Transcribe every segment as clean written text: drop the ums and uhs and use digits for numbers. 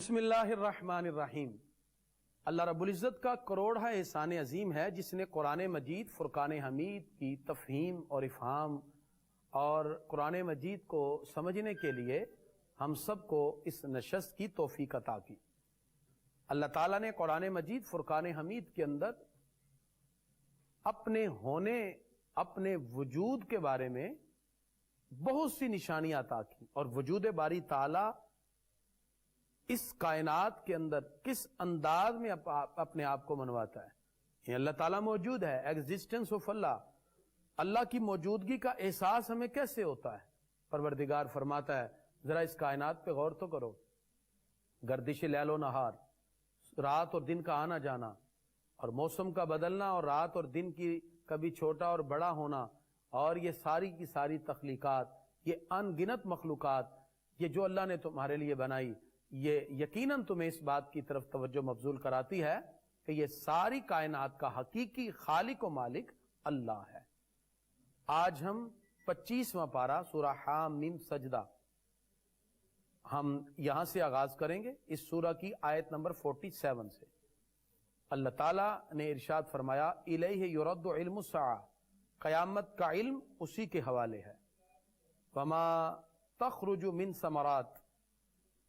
بسم اللہ الرحمن الرحیم۔ اللہ رب العزت کا کروڑہ احسان عظیم ہے جس نے قرآن مجید فرقان حمید کی تفہیم اور افہام اور قرآن مجید کو سمجھنے کے لیے ہم سب کو اس نشست کی توفیق عطا کی۔ اللہ تعالیٰ نے قرآن مجید فرقان حمید کے اندر اپنے ہونے، اپنے وجود کے بارے میں بہت سی نشانیاں عطا کی، اور وجود باری تعالیٰ اس کائنات کے اندر کس انداز میں اپنے آپ کو منواتا ہے۔ یہ اللہ تعالیٰ موجود ہے، ایگزسٹنس آف اللہ، اللہ کی موجودگی کا احساس ہمیں کیسے ہوتا ہے؟ پروردگار فرماتا ہے ذرا اس کائنات پہ غور تو کرو، گردش لیل و نہار، رات اور دن کا آنا جانا، اور موسم کا بدلنا، اور رات اور دن کی کبھی چھوٹا اور بڑا ہونا، اور یہ ساری کی ساری تخلیقات، یہ ان گنت مخلوقات، یہ جو اللہ نے تمہارے لیے بنائی، یہ یقیناً تمہیں اس بات کی طرف توجہ مبذول کراتی ہے کہ یہ ساری کائنات کا حقیقی خالق و مالک اللہ ہے۔ آج ہم 25واں پارہ سورہ حامیم سجدہ ہم یہاں سے آغاز کریں گے، اس سورہ کی آیت نمبر 47 سے۔ اللہ تعالیٰ نے ارشاد فرمایا الیہ یرد علم الساعہ، قیامت کا علم اسی کے حوالے ہے۔ وما تخرج من ثمرات،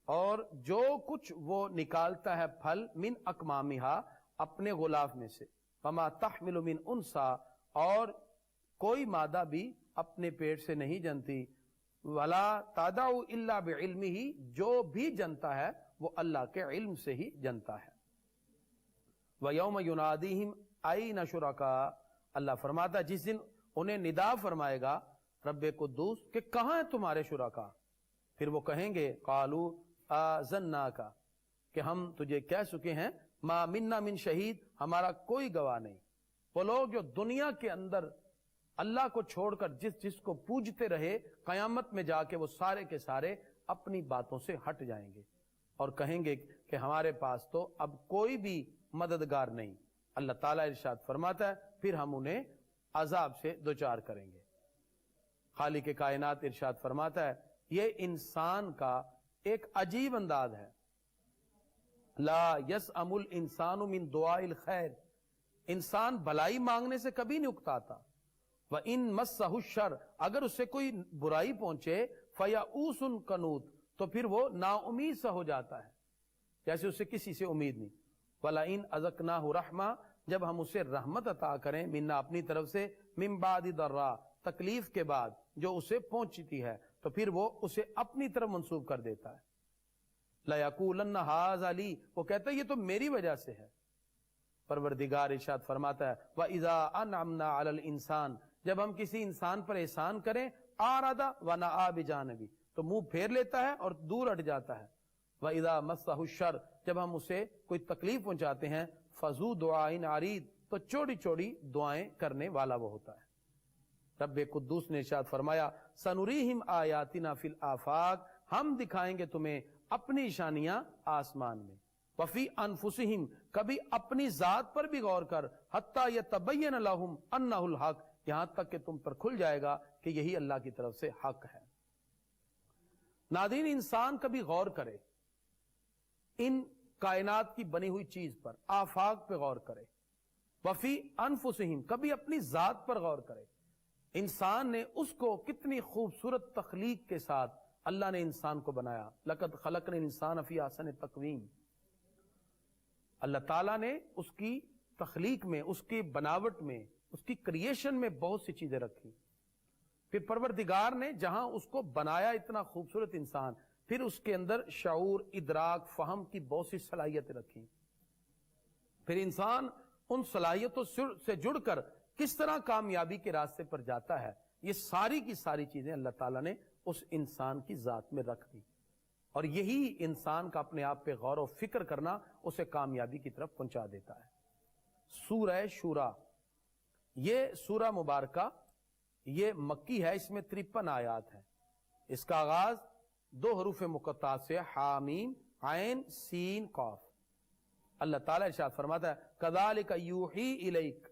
اور جو کچھ وہ نکالتا ہے پھل، من اکمامہا، اپنے غلاف میں سے، وما تحمل من انسا، اور کوئی مادہ بھی اپنے پیٹ سے نہیں جنتی، ولا تدع الا بعلمہ، جو بھی جنتا ہے وہ اللہ کے علم سے ہی جنتا ہے۔ وَيَوْمَ يُنَادِيهِمْ أَيْنَ شُرَكَاء، اللہ فرماتا ہے جس دن انہیں ندا فرمائے گا رب قدوس کہ کہاں ہیں تمہارے شرکا، پھر وہ کہیں گے قالوا آذناک، کہ ہم تجھے کہہ چکے ہیں ما منا من شہید، ہمارا کوئی گواہ نہیں۔ وہ لوگ جو دنیا کے اندر اللہ کو چھوڑ کر جس کو پوجتے رہے، قیامت میں جا کے وہ سارے کے سارے اپنی باتوں سے ہٹ جائیں گے اور کہیں گے کہ ہمارے پاس تو اب کوئی بھی مددگار نہیں۔ اللہ تعالیٰ ارشاد فرماتا ہے پھر ہم انہیں عذاب سے دوچار کریں گے۔ خالق کائنات ارشاد فرماتا ہے یہ انسان کا ایک عجیب انداز ہے، لا یسأم الانسان من دعاء الخیر، انسان بھلائی مانگنے سے کبھی نہیں اکتاتا، وَإِن مَسَّهُ الشَّرُّ، اگر اس سے کوئی برائی پہنچے، فَيَئُوسٌ قَنُوطٌ، تو پھر وہ نا امید سا ہو جاتا ہے، جیسے اسے کسی سے امید نہیں۔ وَلَئِنْ أَذَقْنَاهُ رَحْمَةً، جب ہم اسے رحمت عطا کریں، منا اپنی طرف سے، مِن بَعْدِ ضَرَّاءٍ، تکلیف کے بعد جو اسے پہنچتی ہے، تو پھر وہ اسے اپنی طرف منسوب کر دیتا ہے۔ لَيَقُولَنَّ هَٰذَا لِي، وہ کہتا ہے یہ تو میری وجہ سے ہے۔ پروردگار ارشاد فرماتا ہے وَإِذَا أَنْعَمْنَا عَلَى الْإِنسَانِ، جب ہم کسی انسان پر احسان کریں، أَعْرَضَ وَنَأَىٰ بِجَانِبِهِ، تو منہ پھیر لیتا ہے اور دور ہٹ جاتا ہے۔ وَإِذَا مَسَّهُ الشَّرُّ، جب ہم اسے کوئی تکلیف پہنچاتے ہیں، فَذُو دُعَاءٍ عَرِيضٍ، تو چوڑی چوڑی دعائیں کرنے والا وہ ہوتا ہے۔ رب قدوس نے ارشاد فرمایا سنریہم آیاتنا فی الآفاق، ہم دکھائیں گے تمہیں اپنی نشانیاں آسمان میں، وفی انفسہم، کبھی اپنی ذات پر بھی غور کر، حتی یتبین لہم انہ الحق، یہاں تک کہ تم پر کھل جائے گا کہ یہی اللہ کی طرف سے حق ہے۔ ناظرین، انسان کبھی غور کرے ان کائنات کی بنی ہوئی چیز پر، آفاق پہ غور کرے، وفی انفسہم، کبھی اپنی ذات پر غور کرے۔ انسان نے اس کو کتنی خوبصورت تخلیق کے ساتھ اللہ نے انسان کو بنایا، لقد خلقنا الانسان فی احسن تقویم۔ اللہ تعالیٰ نے اس کی تخلیق میں، اس کی بناوٹ میں، اس کی کریشن میں بہت سی چیزیں رکھی۔ پھر پروردگار نے جہاں اس کو بنایا اتنا خوبصورت انسان، پھر اس کے اندر شعور، ادراک، فہم کی بہت سی صلاحیتیں رکھی۔ پھر انسان ان صلاحیتوں سے جڑ کر کس طرح کامیابی کے راستے پر جاتا ہے، یہ ساری کی ساری چیزیں اللہ تعالیٰ نے اس انسان کی ذات میں رکھ دی، اور یہی انسان کا اپنے آپ پہ غور و فکر کرنا اسے کامیابی کی طرف پہنچا دیتا ہے۔ سورہ شورا، یہ سورہ مبارکہ یہ مکی ہے، اس میں 53 آیات ہیں۔ اس کا آغاز 2 حروف مقطعات سے، حامیم عین سین قاف۔ اللہ تعالیٰ ارشاد فرماتا ہے کذالک یوحی الیک،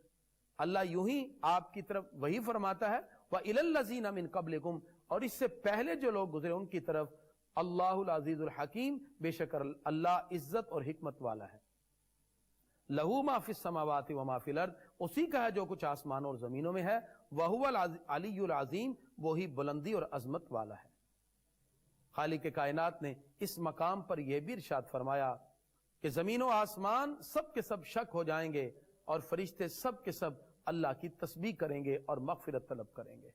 اللہ یوں ہی آپ کی طرف وہی فرماتا ہے، وَإِلَى الَّذِينَ مِن قَبْلِكُمْ، اور اس سے پہلے جو لوگ گزرے ان کی طرف، اللہ العزیز الحکیم، بے شک اللہ عزت اور حکمت والا ہے۔ لہو ما فی السماوات و ما فی الارض، اسی کا ہے جو کچھ آسمانوں اور زمینوں میں ہے۔ وہو العلی العظیم، وہی بلندی اور عظمت والا ہے۔ خالق کائنات نے اس مقام پر یہ بھی ارشاد فرمایا کہ زمین و آسمان سب کے سب شک ہو جائیں گے اور فرشتے سب کے سب اللہ کی تسبیح کریں گے اور مغفرت طلب کریں گے۔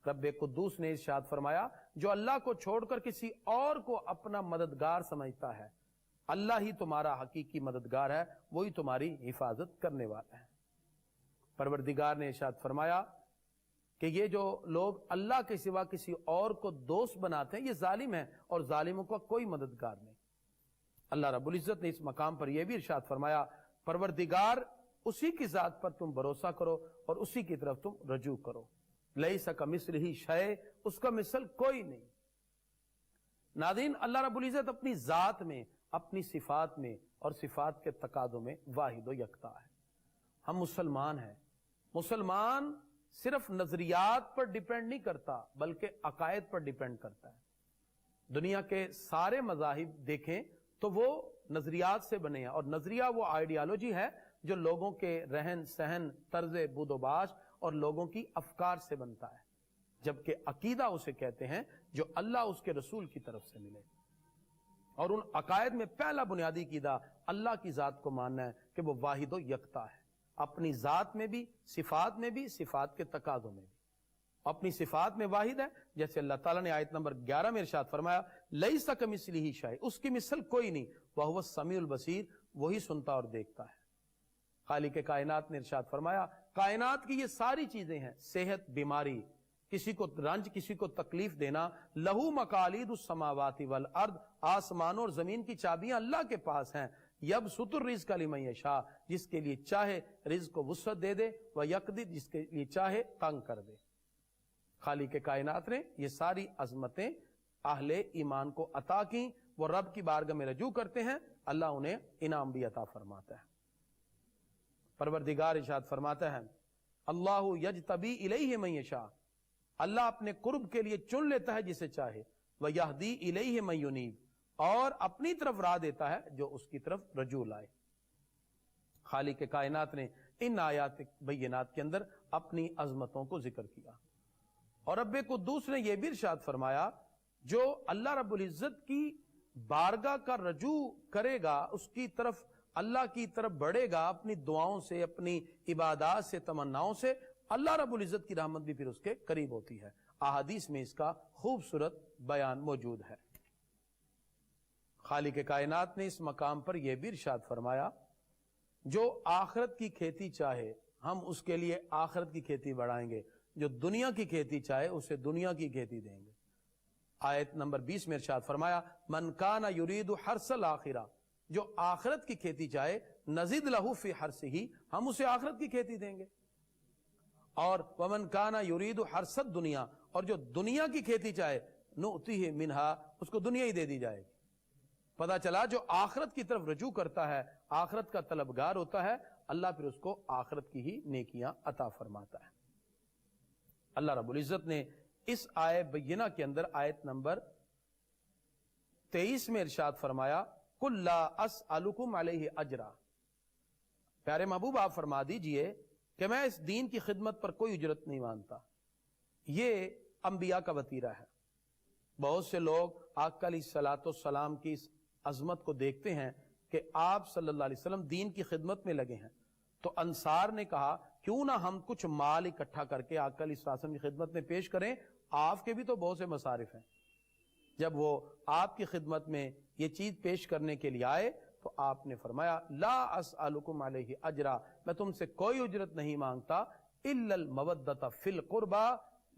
رب قدوس نے ارشاد فرمایا جو اللہ کو چھوڑ کر کسی اور کو اپنا مددگار سمجھتا ہے، اللہ ہی تمہارا حقیقی مددگار ہے، وہی تمہاری حفاظت کرنے والا ہے۔ پروردگار نے ارشاد فرمایا کہ یہ جو لوگ اللہ کے سوا کسی اور کو دوست بناتے ہیں یہ ظالم ہیں اور ظالموں کا کوئی مددگار نہیں۔ اللہ رب العزت نے اس مقام پر یہ بھی ارشاد فرمایا پروردگار اسی کی ذات پر تم بھروسہ کرو اور اسی کی طرف تم رجوع کرو، لیس کمثلہ شیء، اس کا مثل کوئی نہیں۔ ناظرین، اللہ رب العزت اپنی ذات میں، اپنی صفات میں اور صفات کے تقاضوں میں واحد و یکتا ہے۔ ہم مسلمان ہیں، مسلمان صرف نظریات پر ڈیپینڈ نہیں کرتا بلکہ عقائد پر ڈیپینڈ کرتا ہے۔ دنیا کے سارے مذاہب دیکھیں تو وہ نظریات سے بنے ہیں، اور نظریہ وہ آئیڈیالوجی ہے جو لوگوں کے رہن سہن، طرز بود و باش اور لوگوں کی افکار سے بنتا ہے، جبکہ عقیدہ اسے کہتے ہیں جو اللہ اس کے رسول کی طرف سے ملے۔ اور ان عقائد میں پہلا بنیادی عقیدہ اللہ کی ذات کو ماننا ہے کہ وہ واحد و یکتا ہے، اپنی ذات میں بھی، صفات میں بھی، صفات کے تقاضوں میں بھی۔ اپنی صفات میں واحد ہے، جیسے اللہ تعالیٰ نے آیت نمبر 11 میں ارشاد فرمایا لیس کمثلہ شیء، اس کی مثل کوئی نہیں، وہو السمیع البصیر، وہی سنتا اور دیکھتا ہے۔ خالق کائنات نے ارشاد فرمایا کائنات کی یہ ساری چیزیں ہیں، صحت، بیماری، کسی کو رنج، کسی کو تکلیف دینا، لہو مقالید السماوات والارض، آسمانوں اور زمین کی چابیاں اللہ کے پاس ہیں، یبسط الرزق لمن یشاء، جس کے لیے چاہے رزق کو وسعت دے دے، ویقدر، جس کے لیے چاہے تنگ کر دے۔ خالق کائنات نے یہ ساری عظمتیں اہل ایمان کو عطا کی، وہ رب کی بارگاہ میں رجوع کرتے ہیں، اللہ انہیں انعام بھی عطا فرماتا ہے۔ پروردگار ارشاد فرماتا ہے اللہ یجتبی الیہ من یشاء، اللہ اپنے قرب کے لیے چن لیتا ہے جسے چاہے، ویہدی الیہ من ینیب، اور اپنی طرف راہ دیتا ہے جو اس کی طرف رجوع لائے۔ خالق کائنات نے ان آیات بینات کے اندر اپنی عظمتوں کو ذکر کیا، اور رب قدوس نے یہ بھی ارشاد فرمایا جو اللہ رب العزت کی بارگاہ کا رجوع کرے گا، اس کی طرف، اللہ کی طرف بڑھے گا اپنی دعاؤں سے، اپنی عبادات سے، تمناؤں سے، اللہ رب العزت کی رحمت بھی پھر اس کے قریب ہوتی ہے۔ احادیث میں اس کا خوبصورت بیان موجود ہے۔ خالق کائنات نے اس مقام پر یہ بھی ارشاد فرمایا جو آخرت کی کھیتی چاہے ہم اس کے لیے آخرت کی کھیتی بڑھائیں گے، جو دنیا کی کھیتی چاہے اسے دنیا کی کھیتی دیں گے۔ آیت نمبر 20 میں ارشاد فرمایا من کان یرید حرث الآخرہ، جو آخرت کی کھیتی چاہے نزد لہ فی حرثہ، ہم اسے آخرت کی کھیتی دیں گے۔ اور ومن کان یرید حرث الدنیا، اور جو دنیا کی کھیتی چاہے نؤتیہ منہا، اس کو دنیا ہی دے دی جائے گی۔ پتہ چلا جو آخرت کی طرف رجوع کرتا ہے، آخرت کا طلبگار ہوتا ہے، اللہ پھر اس کو آخرت کی ہی نیکیاں عطا فرماتا ہے۔ اللہ رب العزت نے اس آیت بینہ کے اندر آیت نمبر 23 میں ارشاد فرمایا قُلْ لَا أَسْأَلُكُمْ عَلَيْهِ أَجْرًا، پیارے محبوب آپ فرما دیجئے کہ میں اس دین کی خدمت پر کوئی اجرت نہیں مانتا۔ یہ انبیاء کا وتیرہ ہے۔ بہت سے لوگ آقا علیہ الصلوۃ والسلام کی اس عظمت کو دیکھتے ہیں کہ آپ صلی اللہ علیہ وسلم دین کی خدمت میں لگے ہیں، تو انصار نے کہا کیوں نہ ہم کچھ مال اکٹھا کر کے آقا علیہ السلام کی خدمت میں پیش کریں، آپ کے بھی تو بہت سے مصارف ہیں۔ جب وہ آپ کی خدمت میں یہ چیز پیش کرنے کے لیے آئے تو آپ نے فرمایا لا اسألکم علیہ اجرا، میں تم سے کوئی اجرت نہیں مانگتا، الا المودۃ فی القربى،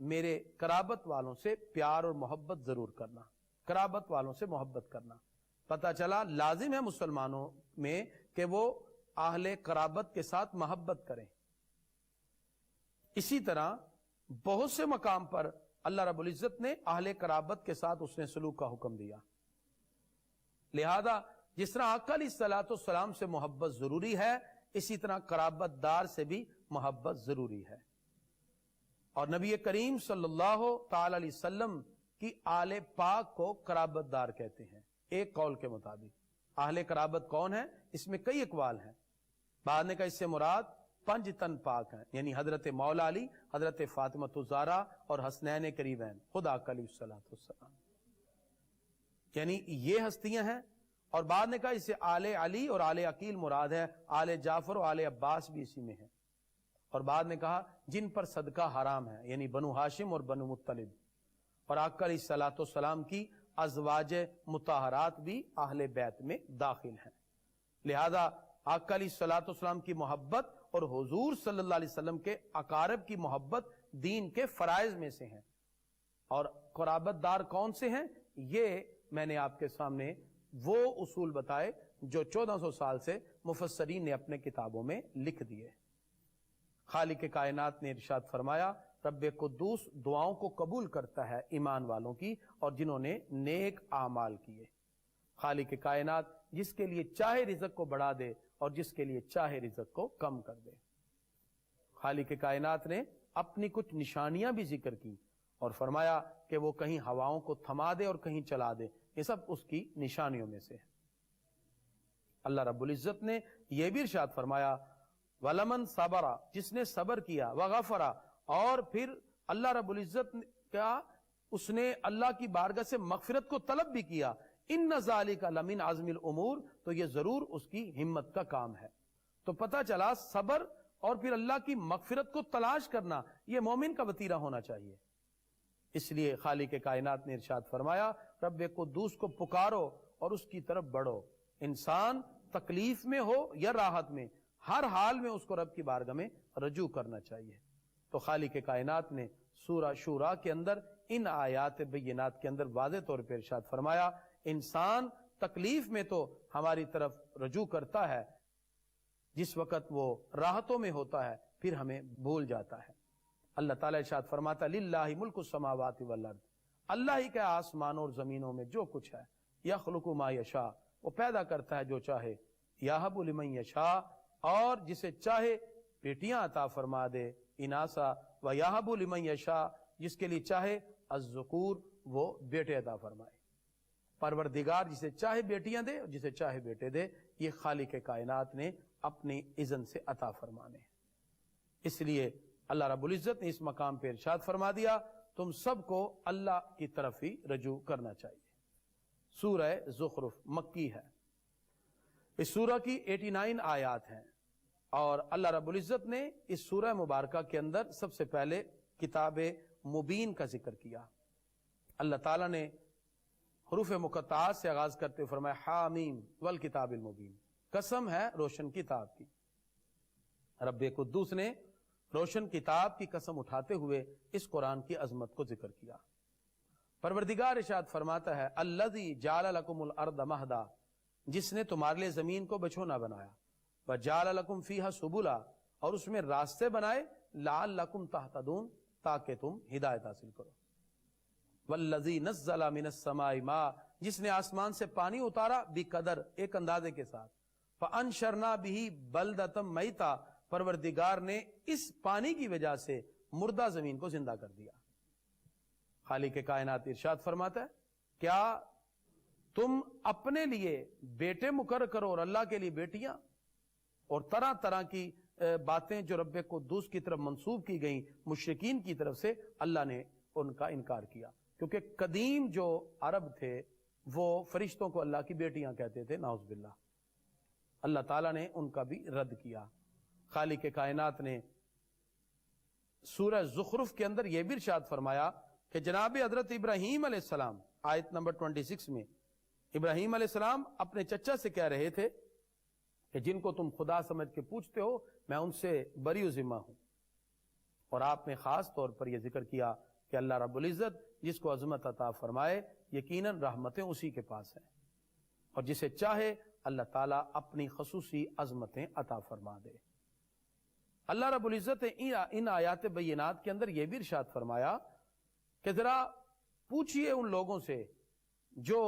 میرے قرابت والوں سے پیار اور محبت ضرور کرنا، قرابت والوں سے محبت کرنا۔ پتہ چلا لازم ہے مسلمانوں میں کہ وہ اہل قرابت کے ساتھ محبت کریں۔ اسی طرح بہت سے مقام پر اللہ رب العزت نے اہل قرابت کے ساتھ اس نے سلوک کا حکم دیا۔ لہذا جس طرح آقا علیہ الصلوۃ والسلام سے محبت ضروری ہے، اسی طرح قرابت دار سے بھی محبت ضروری ہے۔ اور نبی کریم صلی اللہ تعالی علیہ وسلم کہ آل پاک کو قرابت دار کہتے ہیں ایک قول کے مطابق۔ اہل قرابت کون ہے؟ اس میں کئی اقوال ہیں۔ بعد نے کہا اس سے مراد 5 تن پاک ہیں، یعنی حضرت مولا علی، حضرت فاطمہ الزہرا اور حسنین کریمین خدا علیہ السلام، یعنی یہ ہستیاں ہیں۔ اور بعد نے کہا اس سے آل علی اور آل عقیل مراد ہے، آل جعفر اور آل عباس بھی اسی میں ہیں۔ اور بعد نے کہا جن پر صدقہ حرام ہے، یعنی بنو ہاشم اور بنو مطلب، اور آقا علیہ الصلوۃ والسلام کی ازواج مطہرات بھی اہل بیت میں داخل ہیں۔ لہذا آقا علیہ الصلوۃ والسلام کی محبت اور حضور صلی اللہ علیہ وسلم کے اقارب کی محبت دین کے فرائض میں سے ہیں۔ اور قرابت دار کون سے ہیں؟ یہ میں نے آپ کے سامنے وہ اصول بتائے جو 1400 سال سے مفسرین نے اپنے کتابوں میں لکھ دیے۔ خالق کائنات نے ارشاد فرمایا رب قدوس دعاؤں کو قبول کرتا ہے ایمان والوں کی اور جنہوں نے نیک اعمال کیے۔ خالق کائنات جس کے لیے چاہے رزق کو بڑھا دے اور جس کے لیے چاہے رزق کو کم کر دے۔ خالق کائنات نے اپنی کچھ نشانیاں بھی ذکر کی اور فرمایا کہ وہ کہیں ہواؤں کو تھما دے اور کہیں چلا دے، یہ سب اس کی نشانیوں میں سے ہے۔ اللہ رب العزت نے یہ بھی ارشاد فرمایا وَلَمَنْ صَبَرَ، جس نے صبر کیا، وَغَفَرَ، اور پھر اللہ رب العزت کا اس نے اللہ کی بارگاہ سے مغفرت کو طلب بھی کیا، إِنَّ ذَلِكَ لَمِنْ عَزْمِ الْأُمُورِ، تو یہ ضرور اس کی ہمت کا کام ہے۔ تو پتہ چلا صبر اور پھر اللہ کی مغفرت کو تلاش کرنا یہ مومن کا وتیرہ ہونا چاہیے۔ اس لیے خالق کائنات نے ارشاد فرمایا رب قدوس کو پکارو اور اس کی طرف بڑھو۔ انسان تکلیف میں ہو یا راحت میں، ہر حال میں اس کو رب کی بارگاہ میں رجوع کرنا چاہیے۔ تو خالق کائنات نے سورہ شورا کے اندر ان آیات بینات کے اندر واضح طور پر ارشاد فرمایا انسان تکلیف میں تو ہماری طرف رجوع کرتا ہے، جس وقت وہ راحتوں میں ہوتا ہے پھر ہمیں بھول جاتا ہے۔ اللہ تعالیٰ ارشاد فرماتا للہ ملک السماوات والارض، اللہ ہی کا آسمانوں اور زمینوں میں جو کچھ ہے، یخلق ما یشاء، وہ پیدا کرتا ہے جو چاہے، یہب لمن یشاء، اور جسے چاہے بیٹیاں عطا فرما دے، اناسا، و یہب لمن یشاء، جس کے لیے چاہے الذکور، وہ بیٹے عطا فرمائے۔ پروردگار جسے چاہے بیٹیاں دے اور جسے چاہے بیٹے دے، یہ خالق کائنات نے اپنی اذن سے عطا فرمانے۔ اس لیے اللہ رب العزت نے اس مقام پہ ارشاد فرما دیا تم سب کو اللہ کی طرف ہی رجوع کرنا چاہیے۔ سورہ زخرف مکی ہے، اس سورہ کی 89 آیات ہیں، اور اللہ رب العزت نے اس سورہ مبارکہ کے اندر سب سے پہلے کتاب مبین کا ذکر کیا۔ اللہ تعالیٰ نے حروف مقطعات سے آغاز کرتے فرمایا حامیم والکتاب المبین، قسم ہے روشن کتاب کی۔ رب قدوس نے روشن کتاب کی قسم اٹھاتے ہوئے اس قرآن کی عظمت کو ذکر کیا۔ پروردگار ارشاد فرماتا ہے الذی جعل لکم الارض مہدا، جس نے تمہارے لیے زمین کو بچھونا بنایا، وجعل لکم فیہا سبلا، اور اس میں راستے بنائے، لعلکم تہتدون، تاکہ تم ہدایت حاصل کرو، والذی نزل من السماء ماء، جس نے آسمان سے پانی اتارا بقدر، ایک اندازے کے ساتھ، فانشرنا بہ بلدۃ میتا، پروردگار نے اس پانی کی وجہ سے مردہ زمین کو زندہ کر دیا۔ خالق کائنات ارشاد فرماتا ہے کیا تم اپنے لیے بیٹے مقرر کرو اور اللہ کے لیے بیٹیاں، اور طرح طرح کی باتیں جو رب قدوس کی طرف منسوب کی گئیں مشرکین کی طرف سے، اللہ نے ان کا انکار کیا، کیونکہ قدیم جو عرب تھے وہ فرشتوں کو اللہ کی بیٹیاں کہتے تھے، نعوذ باللہ۔ اللہ تعالیٰ نے ان کا بھی رد کیا۔ خالق کائنات نے سورہ زخرف کے اندر یہ بھی ارشاد فرمایا کہ جناب حضرت ابراہیم علیہ السلام، آیت نمبر 26 میں ابراہیم علیہ السلام اپنے چچا سے کہہ رہے تھے کہ جن کو تم خدا سمجھ کے پوچھتے ہو میں ان سے بری و ذمہ ہوں، اور آپ نے خاص طور پر یہ ذکر کیا کہ اللہ رب العزت جس کو عظمت عطا فرمائے یقیناً رحمتیں اسی کے پاس ہیں، اور جسے چاہے اللہ تعالیٰ اپنی خصوصی عظمتیں عطا فرما دے۔ اللہ رب العزت نے ان آیات بینات کے اندر یہ بھی ارشاد فرمایا کہ ذرا پوچھئے ان لوگوں سے جو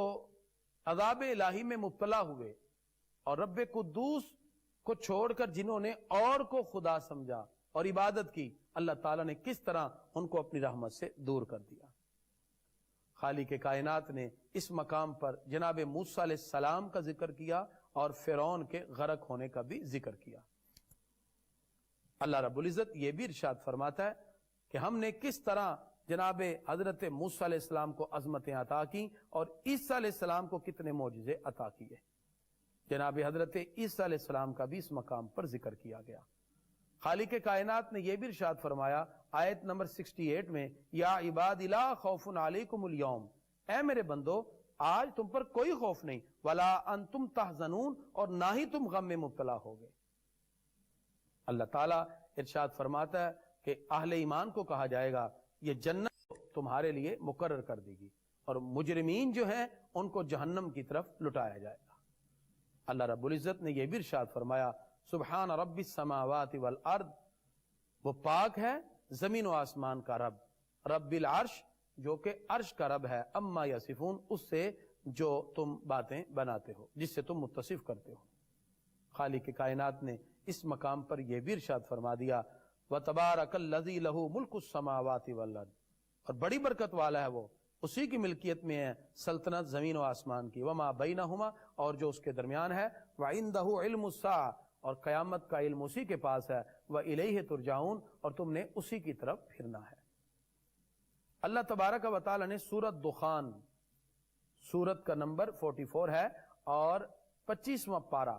عذاب الہی میں مبتلا ہوئے اور رب قدوس کو چھوڑ کر جنہوں نے اور کو خدا سمجھا اور عبادت کی، اللہ تعالیٰ نے کس طرح ان کو اپنی رحمت سے دور کر دیا۔ خالق کائنات نے اس مقام پر جناب موسیٰ علیہ السلام کا ذکر کیا اور فرعون کے غرق ہونے کا بھی ذکر کیا۔ اللہ رب العزت یہ بھی ارشاد فرماتا ہے کہ ہم نے کس طرح جناب حضرت موسیٰ علیہ السلام کو عظمتیں عطا کی اور عیسیٰ علیہ السلام کو کتنے معجزے عطا کیے۔ جناب حضرت عیسیٰ علیہ السلام کا بھی اس مقام پر ذکر کیا گیا۔ خالق کائنات نے یہ بھی ارشاد فرمایا آیت نمبر 68 میں، یا عباد لا خوف علیکم اليوم، اے میرے بندو آج تم پر کوئی خوف نہیں، ولا انتم تحزنون، اور نہ ہی تم غم میں مبتلا ہوگے۔ اللہ تعالیٰ ارشاد فرماتا ہے کہ اہل ایمان کو کہا جائے گا یہ جنت تمہارے لیے مقرر کر دے گی، اور مجرمین جو ہیں ان کو جہنم کی طرف لٹایا جائے گا۔ اللہ رب العزت نے یہ بھی ارشاد فرمایا سبحان رب السماوات والارض، وہ پاک ہے زمین و آسمان کا رب، رب العرش جو کہ عرش کا رب ہے، اما یصفون اس سے جو تم باتیں بناتے ہو، جس سے تم متصف کرتے ہو۔ خالق کائنات نے اس مقام پر یہ بھی ارشاد فرما دیا وَتَبَارَكَ الَّذِي لَهُ مُلْكُ السَّمَاوَاتِ وَالْأَرْضِ، اور بڑی برکت والا ہے وہ، اسی کی ملکیت میں ہے سلطنت زمین و آسمان کی، وَمَا بَيْنَهُمَا، اور جو اس کے درمیان ہے، وَعِنْدَهُ عِلْمُ السَّاعَةِ، اور قیامت کا علم اسی کے پاس ہے، وَإِلَيْهِ تُرْجَعُونَ، اور تم نے اسی کی طرف پھرنا ہے۔ اللہ تبارک و تعالی نے سورت دخان، سورت کا نمبر 44 ہے اور 25واں پارہ،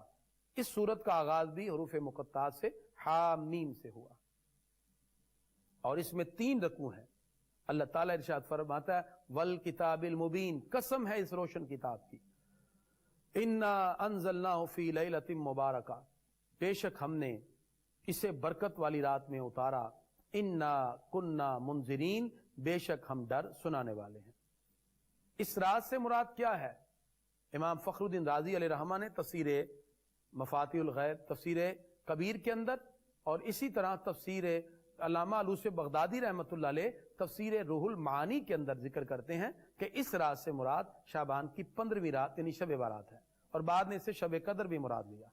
اس سورت کا آغاز بھی حروف مقطعات سے حامیم سے ہوا، اور اس میں 3 رکوع ہیں۔ اللہ تعالیٰ ارشاد فرماتا ہے والکتاب المبین، قسم ہے اس روشن کتاب کی، انا انزلناہ فی لیلۃ مبارکہ، بے شک ہم نے اسے برکت والی رات میں اتارا، انا کننا منذرین، بے شک ہم ڈر سنانے والے ہیں۔ اس رات سے مراد کیا ہے؟ امام فخر الدین رازی علیہ رحمہ نے تفسیر مفاتیح الغیب، تفسیر کبیر کے اندر، اور اسی طرح تفسیر علامہ علوسی بغدادی رحمۃ اللہ علیہ تفسیر روح المعانی کے اندر ذکر کرتے ہیں کہ اس رات سے مراد شعبان کی 15ویں رات یعنی شب بارات ہے، اور بعد میں اسے شب قدر بھی مراد لیا۔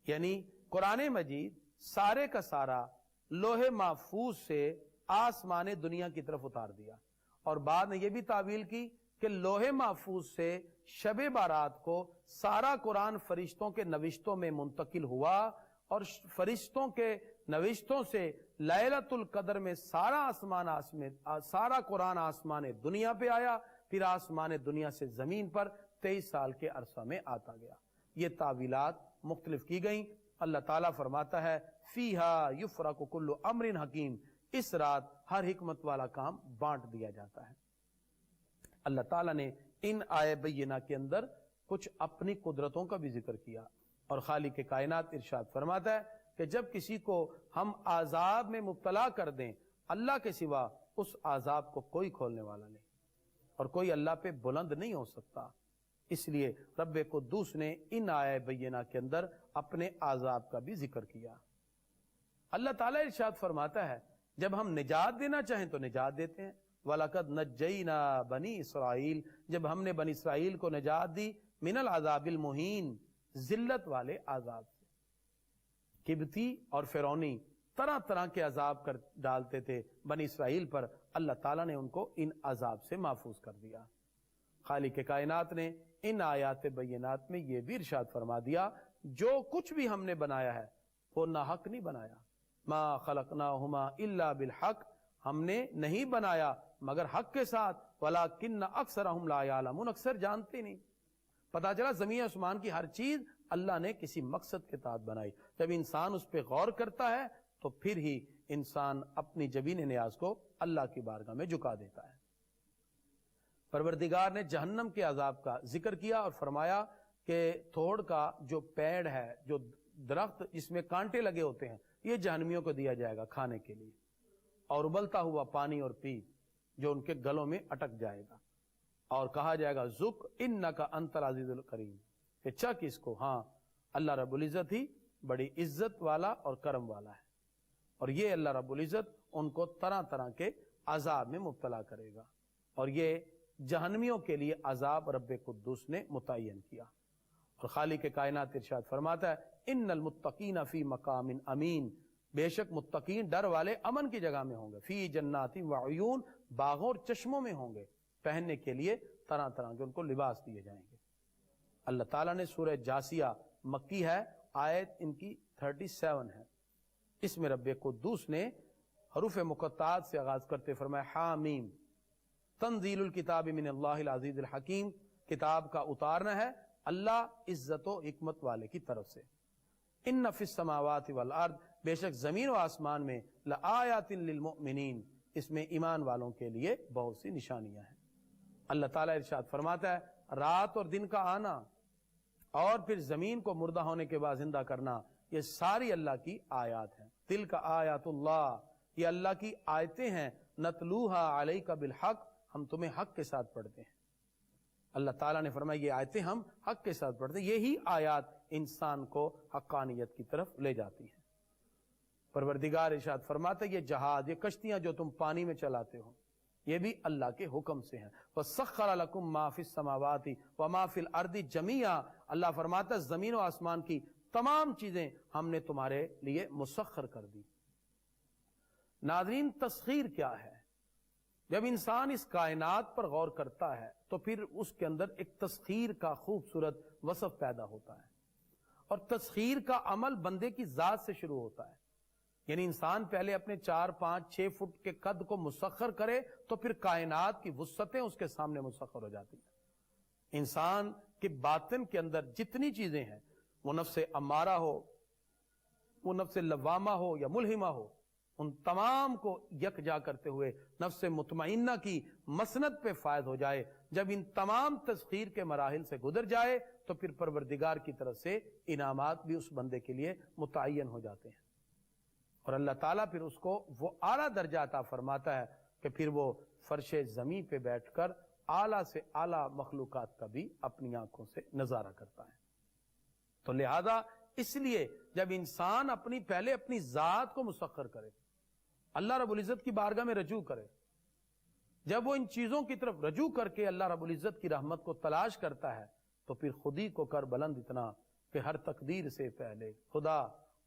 یعنی قرآن مجید سارے کا سارا لوح محفوظ سے آسمان دنیا کی طرف اتار دیا، اور بعد نے یہ بھی تعویل کی کہ لوح محفوظ سے شب بارات کو سارا قرآن فرشتوں کے نوشتوں میں منتقل ہوا، اور فرشتوں کے نوشتوں سے لیلۃ القدر میں سارا قرآن آسمان دنیا پہ آیا، پھر آسمان دنیا سے زمین پر 23 سال کے عرصہ میں آتا گیا۔ یہ تعویلات مختلف کی گئیں۔ اللہ تعالیٰ فرماتا ہے فیہا یفرق کل امر حکیم، اس رات ہر حکمت والا کام بانٹ دیا جاتا ہے۔ اللہ تعالیٰ نے ان آیے بینہ کے اندر کچھ اپنی قدرتوں کا بھی ذکر کیا، اور خالق کائنات ارشاد فرماتا ہے کہ جب کسی کو ہم عذاب میں مبتلا کر دیں، اللہ کے سوا اس عذاب کو کوئی کھولنے والا نہیں، اور کوئی اللہ پہ بلند نہیں ہو سکتا۔ اس لیے رب قدوس نے ان آیے بینہ کے اندر اپنے عذاب کا بھی ذکر کیا۔ اللہ تعالیٰ ارشاد فرماتا ہے جب ہم نجات دینا چاہیں تو نجات دیتے ہیں، وَلَقَدْ نَجَّيْنَا بَنِي اسرائیل، جب ہم نے بنی اسرائیل کو نجات دی، من العذاب المہین، ذلت والے عذاب سے۔ قبطی اور فرعونی طرح طرح کے عذاب کر ڈالتے تھے بنی اسرائیل پر، اللہ تعالیٰ نے ان کو ان عذاب سے محفوظ کر دیا۔ خالق کائنات نے ان آیات بینات میں یہ بھی ارشاد فرما دیا جو کچھ بھی ہم نے بنایا ہے وہ ناحق نہیں بنایا، ما خلقناہما الا بالحق، ہم نے نہیں بنایا مگر حق کے ساتھ، ولکن اکثرہم لا یعلمون، اکثر جانتے نہیں۔ پتا چلا زمین آسمان کی ہر چیز اللہ نے کسی مقصد کے تحت بنائی، جب انسان اس پہ غور کرتا ہے تو پھر ہی انسان اپنی جبین نیاز کو اللہ کی بارگاہ میں جھکا دیتا ہے۔ پروردگار نے جہنم کے عذاب کا ذکر کیا اور فرمایا کہ تھوڑ کا جو پیڑ ہے، جو درخت جس میں کانٹے لگے ہوتے ہیں، یہ جہنمیوں کو دیا جائے گا کھانے کے لیے، اور ابلتا ہوا پانی اور پیپ جو ان کے گلوں میں اٹک جائے گا، اور کہا جائے گا ذُق انک انت العزیز الکریم، کہ چک اس کو، ہاں اللہ رب العزت ہی بڑی عزت والا اور کرم والا ہے۔ اور یہ اللہ رب العزت ان کو طرح طرح کے عذاب میں مبتلا کرے گا، اور یہ جہنمیوں کے لیے عذاب رب قدوس نے متعین کیا۔ اور خالق کائنات ارشاد فرماتا ہے ان المتقین فی مقام امین، بے شک متقین ڈر والے امن کی جگہ میں ہوں گے، فی جنات وعیون، باغوں اور چشموں میں ہوں گے۔ پہننے کے لیے طرح طرح کے ان کو لباس دیے جائیں گے۔ اللہ تعالیٰ نے سورہ جاسیہ مکی ہے، آیت ان کی 37 ہے، اس میں رب قدوس نے حروف مقطعات سے آغاز کرتے فرمایا حامیم تنزیل الکتاب من اللہ العزیز الحکیم، کتاب کا اتارنا ہے اللہ عزت و حکمت والے کی طرف سے۔ ان فی السماوات والارض، بے شک زمین و آسمان میں لآیات للمؤمنین، اس میں ایمان والوں کے لیے بہت سی نشانیاں ہیں۔ اللہ تعالیٰ ارشاد فرماتا ہے رات اور دن کا آنا اور پھر زمین کو مردہ ہونے کے بعد زندہ کرنا، یہ ساری اللہ کی آیات ہیں۔ تلک آیات اللہ، یہ اللہ کی آیتیں ہیں، نتلوہا علیک بالحق، ہم تمہیں حق کے ساتھ پڑھتے ہیں۔ اللہ تعالیٰ نے فرمایا یہ آیتیں ہم حق کے ساتھ پڑھتے ہیں، یہی آیات انسان کو حقانیت کی طرف لے جاتی ہیں۔ پروردگار ارشاد فرماتا ہے یہ جہاز، یہ کشتیاں جو تم پانی میں چلاتے ہو، یہ بھی اللہ کے حکم سے ہیں۔ وَسَخَّرَ لَكُم مَّا فِي السَّمَاوَاتِ وَمَا فِي الْأَرْضِ جَمِيعًا، اللہ فرماتا ہے زمین و آسمان کی تمام چیزیں ہم نے تمہارے لیے مسخر کر دی۔ ناظرین، تسخیر کیا ہے؟ جب انسان اس کائنات پر غور کرتا ہے تو پھر اس کے اندر ایک تسخیر کا خوبصورت وصف پیدا ہوتا ہے، اور تسخیر کا عمل بندے کی ذات سے شروع ہوتا ہے۔ یعنی انسان پہلے اپنے 4، 5، 6 فٹ کے قد کو مسخر کرے تو پھر کائنات کی وسعتیں اس کے سامنے مسخر ہو جاتی ہیں۔ انسان کے باطن کے اندر جتنی چیزیں ہیں، وہ نفس امارہ ہو، وہ نفس لوامہ ہو یا ملہمہ ہو، ان تمام کو یکجا کرتے ہوئے نفس مطمئنہ کی مسند پہ فائز ہو جائے۔ جب ان تمام تسخیر کے مراحل سے گزر جائے تو پھر پروردگار کی طرف سے انعامات بھی اس بندے کے لیے متعین ہو جاتے ہیں، اور اللہ تعالیٰ پھر اس کو وہ اعلیٰ درجہ عطا فرماتا ہے کہ پھر وہ فرش زمین پہ بیٹھ کر اعلیٰ سے اعلیٰ مخلوقات کا بھی اپنی آنکھوں سے نظارہ کرتا ہے۔ تو لہذا اس لیے جب انسان پہلے اپنی ذات کو مسخر کرے، اللہ رب العزت کی بارگاہ میں رجوع کرے، جب وہ ان چیزوں کی طرف رجوع کر کے اللہ رب العزت کی رحمت کو تلاش کرتا ہے تو پھر خود ہی کو کر بلند اتنا کہ ہر تقدیر سے پہلے خدا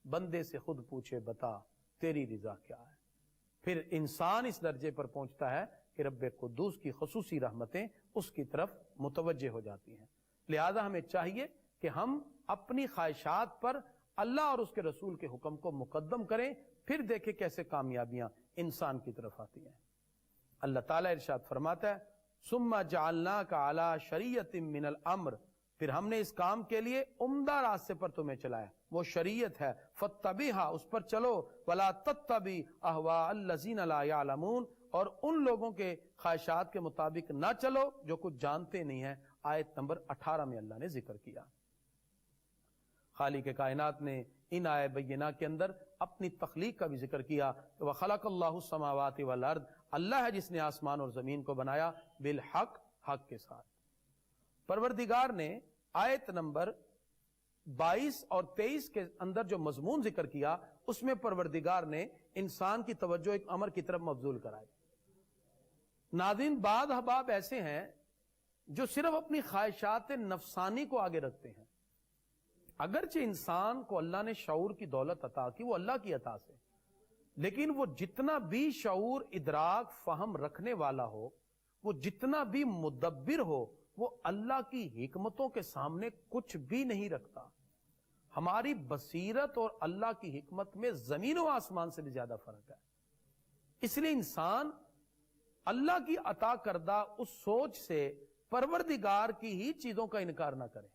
بندے سے خود پوچھے بتا تیری رضا کیا ہے۔ پھر انسان اس درجے پر پہنچتا ہے کہ رب قدوس کی خصوصی رحمتیں اس کی طرف متوجہ ہو جاتی ہیں۔ لہذا ہمیں چاہیے کہ ہم اپنی خواہشات پر اللہ اور اس کے رسول کے حکم کو مقدم کریں، پھر دیکھیں کیسے کامیابیاں انسان کی طرف آتی ہیں۔ اللہ تعالیٰ ارشاد فرماتا ہے ثم جعلناک علی شریعۃ من الامر، پھر ہم نے اس کام کے لیے عمدہ راستے پر تمہیں چلایا، وہ شریعت ہے، فاتبعھا، اس پر چلو، ولا تتبع اہواء الذین لا یعلمون، اور ان لوگوں کے خواہشات کے مطابق نہ چلو جو کچھ جانتے نہیں ہیں۔ آیت نمبر 18 میں اللہ نے ذکر کیا۔ خالق کائنات نے ان آیت بینہ کے اندر اپنی تخلیق کا بھی ذکر کیا۔ وَخَلَقَ اللَّهُ السَّمَاوَاتِ وَالْأَرْضِ، اللہ ہے جس نے آسمان اور زمین کو بنایا، بالحق، حق کے ساتھ۔ پروردگار نے آیت نمبر 22 اور 23 کے اندر جو مضمون ذکر کیا، اس میں پروردگار نے انسان کی توجہ ایک امر کی طرف مبذول کرائی۔ ناظرین، بعض احباب ایسے ہیں جو صرف اپنی خواہشات نفسانی کو آگے رکھتے ہیں۔ اگرچہ انسان کو اللہ نے شعور کی دولت عطا کی، وہ اللہ کی عطا سے، لیکن وہ جتنا بھی شعور، ادراک، فہم رکھنے والا ہو، وہ جتنا بھی مدبر ہو، وہ اللہ کی حکمتوں کے سامنے کچھ بھی نہیں رکھتا۔ ہماری بصیرت اور اللہ کی حکمت میں زمین و آسمان سے بھی زیادہ فرق ہے۔ اس لیے انسان اللہ کی عطا کردہ اس سوچ سے پروردگار کی ہی چیزوں کا انکار نہ کرے۔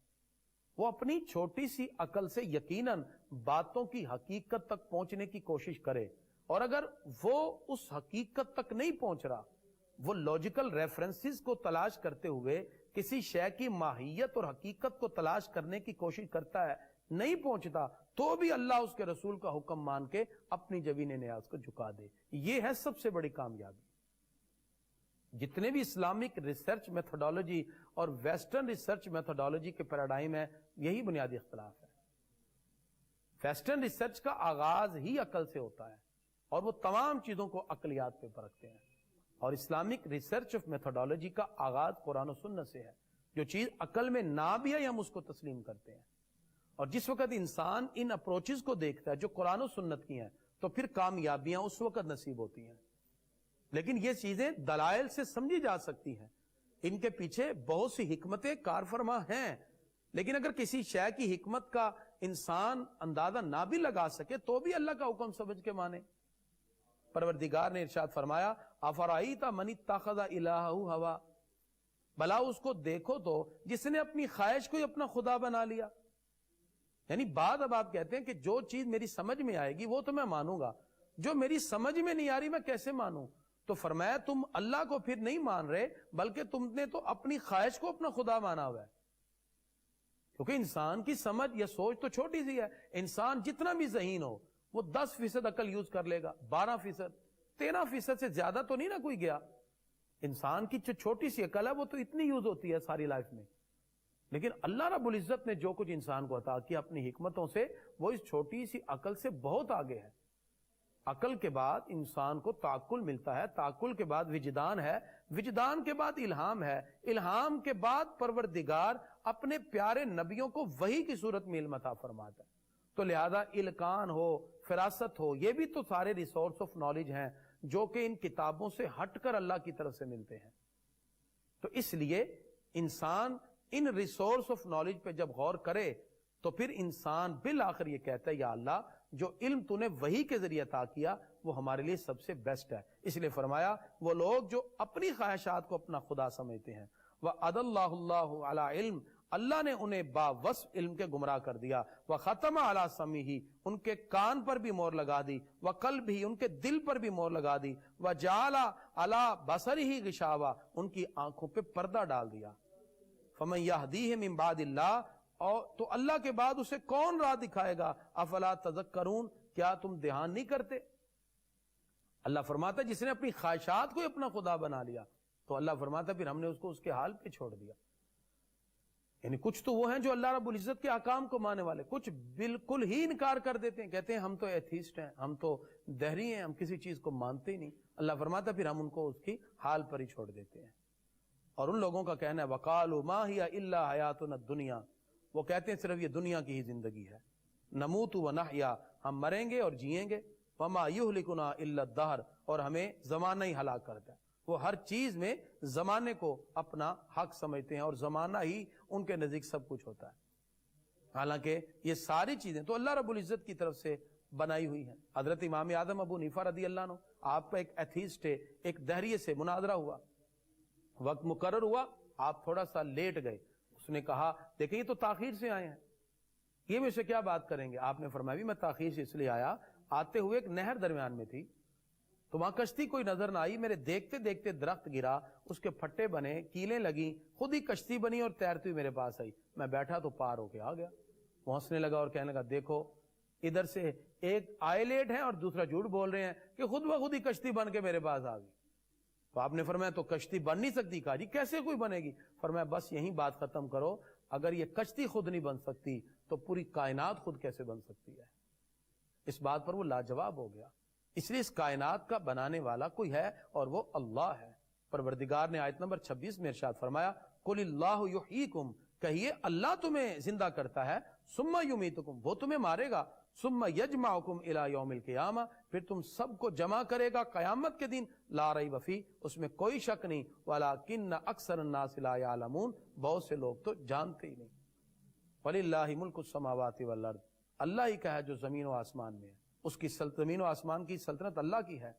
وہ اپنی چھوٹی سی عقل سے یقیناً باتوں کی حقیقت تک پہنچنے کی کوشش کرے، اور اگر وہ اس حقیقت تک نہیں پہنچ رہا، وہ لاجیکل ریفرنسز کو تلاش کرتے ہوئے کسی شے کی ماہیت اور حقیقت کو تلاش کرنے کی کوشش کرتا ہے، نہیں پہنچتا، تو بھی اللہ اس کے رسول کا حکم مان کے اپنی جبین نیاز کو جھکا دے۔ یہ ہے سب سے بڑی کامیابی۔ جتنے بھی اسلامک ریسرچ میتھڈالوجی اور ویسٹرن ریسرچ میتھڈالوجی کے پیراڈائم ہے، یہی بنیادی اختلاف ہے۔ ویسٹرن ریسرچ کا آغاز ہی عقل سے ہوتا ہے اور وہ تمام چیزوں کو عقلیات پہ پرکھتے ہیں، اور اسلامک ریسرچ آف میتھڈالوجی کا آغاز قرآن و سنت سے ہے۔ جو چیز عقل میں نہ بھی ہے ہم اس کو تسلیم کرتے ہیں، اور جس وقت انسان ان اپروچز کو دیکھتا ہے جو قرآن و سنت کی ہیں تو پھر کامیابیاں اس وقت نصیب ہوتی ہیں۔ لیکن یہ چیزیں دلائل سے سمجھی جا سکتی ہیں، ان کے پیچھے بہت سی حکمتیں کار فرما ہیں، لیکن اگر کسی شے کی حکمت کا انسان اندازہ نہ بھی لگا سکے تو بھی اللہ کا حکم سمجھ کے مانے۔ پروردگار نے ارشاد فرمایا افرائیت من اتخذ الہہ ہوا، بھلا اس کو دیکھو تو جس نے اپنی خواہش کو ہی اپنا خدا بنا لیا۔ یعنی بعد اب آپ کہتے ہیں کہ جو چیز میری سمجھ میں آئے گی وہ تو میں مانوں گا، جو میری سمجھ میں نہیں آ رہی میں کیسے مانوں؟ تو فرمایا تم اللہ کو پھر نہیں مان رہے بلکہ تم نے تو اپنی خواہش کو اپنا خدا مانا ہوا ہے، کیونکہ انسان کی سمجھ یا سوچ تو چھوٹی سی ہے۔ انسان جتنا بھی ذہین ہو وہ 10% عقل یوز کر لے گا، 12%، 13% سے زیادہ تو نہیں نا کوئی گیا۔ انسان کی جو چھوٹی سی عقل ہے وہ تو اتنی یوز ہوتی ہے ساری لائف میں، لیکن اللہ رب العزت نے جو کچھ انسان کو عطا کیا اپنی حکمتوں سے، وہ اس چھوٹی سی عقل سے بہت آگے ہے۔ عقل کے بعد انسان کو تعقل ملتا ہے، تعقل کے بعد وجدان ہے، وجدان کے بعد الہام ہے، الہام کے بعد پروردگار اپنے پیارے نبیوں کو وحی کی صورت میں علم عطا فرماتا ہے۔ تو لہذا الکان ہو، فراست ہو، یہ بھی تو سارے ریسورس آف نالج ہیں جو کہ ان کتابوں سے ہٹ کر اللہ کی طرف سے ملتے ہیں۔ تو اس لیے انسان ان ریسورس آف نالج پہ جب غور کرے تو پھر انسان بالآخر یہ کہتا ہے یا اللہ جو علم تو نے وحی کے ذریعے عطا کیا وہ ہمارے لیے سب سے بیسٹ ہے۔ اس لیے فرمایا وہ لوگ جو اپنی خواہشات کو اپنا خدا سمجھتے ہیں، وَأَدَ اللَّهُ اللَّهُ عَلَىٰ علم، اللہ نے انہیں باوصف علم کے گمراہ کر دیا، وَخَتَمَ عَلَىٰ سَمْعِهِ، ان کے کان پر بھی مہر لگا دی، وَقَلْبِهِ، ان کے دل پر بھی مہر لگا دی، وَجَعَلَ عَلَىٰ بَصَرِهِ غِشَاوَةً، ان کی آنکھوں پہ پردہ ڈال دیا۔ فَمَن يَهْدِيهِ مِن بَعْدِ اللَّهِ، اور تو اللہ کے بعد اسے کون راہ دکھائے گا؟ افلا تذکرون، کیا تم دھیان نہیں کرتے؟ اللہ فرماتا ہے جس نے اپنی خواہشات کو اپنا خدا بنا لیا، تو اللہ فرماتا ہے پھر ہم نے اس کو اس کے حال پہ چھوڑ دیا۔ یعنی کچھ تو وہ ہیں جو اللہ رب العزت کے احکام کو ماننے والے، کچھ بالکل ہی انکار کر دیتے ہیں، کہتے ہیں ہم تو ایتھیسٹ ہیں، ہم تو دہری ہیں، ہم کسی چیز کو مانتے ہی نہیں۔ اللہ فرماتا ہے پھر ہم ان کو اس کی حال پر ہی چھوڑ دیتے ہیں۔ اور ان لوگوں کا کہنا ہے وَقَالُوا مَا هِيَ إِلَّا حَيَاتُنَا الدُّنْيَا، وہ کہتے ہیں صرف یہ دنیا کی ہی زندگی ہے، نموت و نحیا، ہم مریں گے اور جئیں گے، وما یہلکنا الا الدہر، اور ہمیں زمانہ ہی ہلاک کرتا ہے۔ وہ ہر چیز میں زمانے کو اپنا حق سمجھتے ہیں اور زمانہ ہی ان کے نزدیک سب کچھ ہوتا ہے، حالانکہ یہ ساری چیزیں تو اللہ رب العزت کی طرف سے بنائی ہوئی ہیں۔ حضرت امام اعظم ابو حنیفہ رضی اللہ عنہ، آپ کا ایک ایتھیسٹ ہے، ایک دہریے سے مناظرہ ہوا، وقت مقرر ہوا، آپ تھوڑا سا لیٹ گئے، اس نے کہا دیکھیں یہ تو تاخیر سے آئے ہیں، یہ میں سے کیا بات کریں گے؟ آپ نے فرمایا میں تاخیر سے اس لیے آیا، آتے ہوئے ایک نہر درمیان میں تھی تو وہاں کشتی کوئی نظر نہ آئی، میرے دیکھتے دیکھتے درخت گرا، اس کے پھٹے بنے، کیلیں لگی، خود ہی کشتی بنی اور تیرتی ہوئی میرے پاس آئی، میں بیٹھا تو پار ہو کے آ گیا۔ وہ ہنسنے لگا اور کہنے لگا دیکھو ادھر سے ایک آئے لیٹ ہیں اور دوسرا جھوٹ بول رہے ہیں کہ خود بخود ہی کشتی بن کے میرے پاس آ گئی۔ تو آپ نے فرمایا تو کشتی بن نہیں سکتی؟ کہا جی کیسے کوئی بنے گی؟ فرمایا بس یہی بات ختم کرو، اگر یہ کشتی خود نہیں بن سکتی تو پوری کائنات خود کیسے بن سکتی ہے؟ اس بات پر وہ لاجواب ہو گیا۔ اس لیے اس کائنات کا بنانے والا کوئی ہے اور وہ اللہ ہے۔ پروردگار نے آیت نمبر 26 میں ارشاد فرمایا قل اللہ یحییکم، کہیے اللہ تمہیں زندہ کرتا ہے، ثم یمیتکم، وہ تمہیں مارے گا، ثم یجمعکم الی یوم القیامہ، پھر تم سب کو جمع کرے گا قیامت کے دن، لا ریب فیہ، اس میں کوئی شک نہیں، ولکن اکثر الناس لا یعلمون، بہت سے لوگ تو جانتے ہی نہیں۔ وللہ ملک السماوات والارض، اللہ ہی کا ہے جو زمین و آسمان میں ہے، اس کی زمین و آسمان کی سلطنت اللہ کی ہے۔